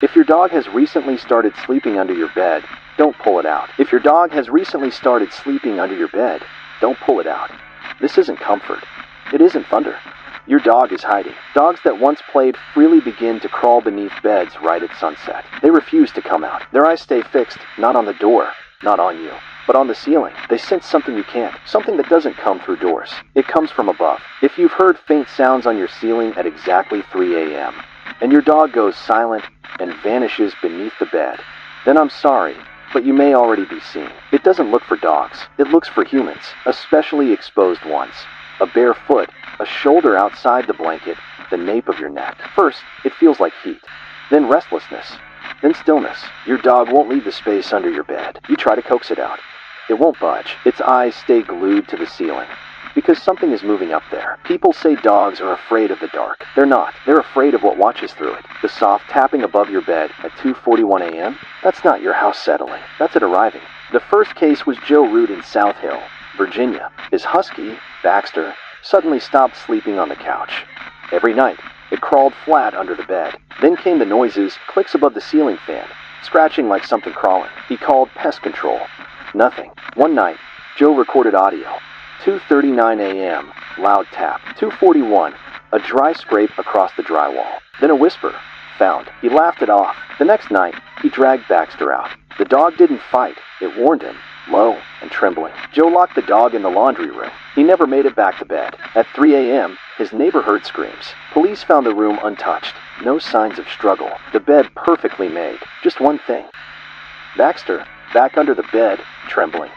If your dog has recently started sleeping under your bed, don't pull it out. If your dog has recently started sleeping under your bed, don't pull it out. This isn't comfort. It isn't thunder. Your dog is hiding. Dogs that once played freely begin to crawl beneath beds right at sunset. They refuse to come out. Their eyes stay fixed, not on the door, not on you, but on the ceiling. They sense something you can't, something that doesn't come through doors. It comes from above. If you've heard faint sounds on your ceiling at exactly 3 a.m., and your dog goes silent and vanishes beneath the bed, then I'm sorry, but you may already be seen. It doesn't look for dogs. It looks for humans, especially exposed ones. A bare foot, a shoulder outside the blanket, the nape of your neck. First, it feels like heat, then restlessness, then stillness. Your dog won't leave the space under your bed. You try to coax it out. It won't budge. Its eyes stay glued to the ceiling, because something is moving up there. People say dogs are afraid of the dark. They're not. They're afraid of what watches through it. The soft tapping above your bed at 2:41 a.m., that's not your house settling. That's it arriving. The first case was Joe Root in South Hill, Virginia. His husky, Baxter, suddenly stopped sleeping on the couch. Every night, it crawled flat under the bed. Then came the noises, clicks above the ceiling fan, scratching like something crawling. He called pest control. Nothing. One night, Joe recorded audio. 2:39 a.m., loud tap. 2:41, a dry scrape across the drywall. Then a whisper, found. He laughed it off. The next night, he dragged Baxter out. The dog didn't fight. It warned him, low and trembling. Joe locked the dog in the laundry room. He never made it back to bed. At 3 a.m., his neighbor heard screams. Police found the room untouched. No signs of struggle. The bed perfectly made. Just one thing. Baxter, back under the bed, trembling,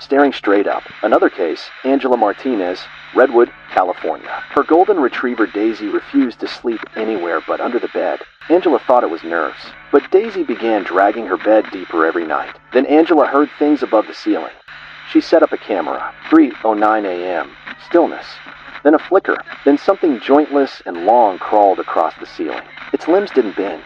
staring straight up. Another case, Angela Martinez, Redwood, California. Her golden retriever Daisy refused to sleep anywhere but under the bed. Angela thought it was nerves, but Daisy began dragging her bed deeper every night. Then Angela heard things above the ceiling. She set up a camera. 3:09 a.m., stillness. Then a flicker. Then something jointless and long crawled across the ceiling. Its limbs didn't bend.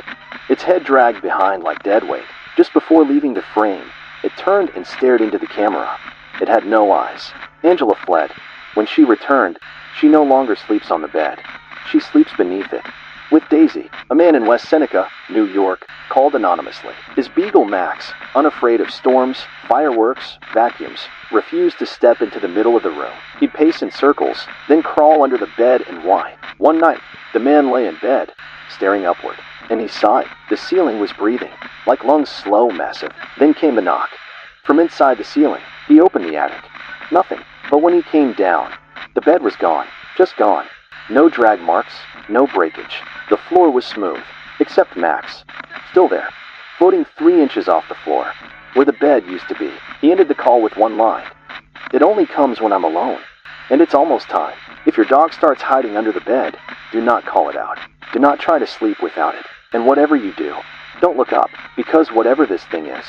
Its head dragged behind like dead weight. Just before leaving the frame, it turned and stared into the camera. It had no eyes. Angela fled. When she returned, she no longer sleeps on the bed. She sleeps beneath it. With Daisy, a man in West Seneca, New York, called anonymously. His beagle Max, unafraid of storms, fireworks, vacuums, refused to step into the middle of the room. He'd pace in circles, then crawl under the bed and whine. One night, the man lay in bed, staring upward, and he sighed. The ceiling was breathing, like lungs slow, massive. Then came the knock. From inside the ceiling, he opened the attic. Nothing. But when he came down, the bed was gone. Just gone. No drag marks, no breakage. The floor was smooth, except Max. Still there, floating 3 inches off the floor, where the bed used to be. He ended the call with one line. It only comes when I'm alone. And it's almost time. If your dog starts hiding under the bed, do not call it out. Do not try to sleep without it. And whatever you do, don't look up, because whatever this thing is,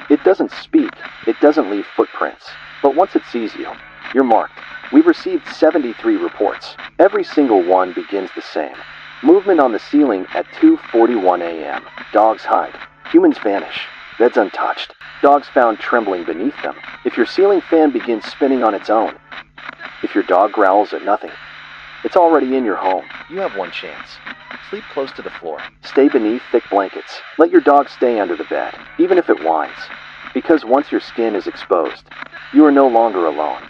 it doesn't speak, it doesn't leave footprints. But once it sees you, you're marked. We've received 73 reports. Every single one begins the same. Movement on the ceiling at 2:41 a.m. Dogs hide. Humans vanish. Beds untouched. Dogs found trembling beneath them. If your ceiling fan begins spinning on its own, if your dog growls at nothing, it's already in your home. You have one chance. Sleep close to the floor. Stay beneath thick blankets. Let your dog stay under the bed, even if it whines. Because once your skin is exposed, you are no longer alone.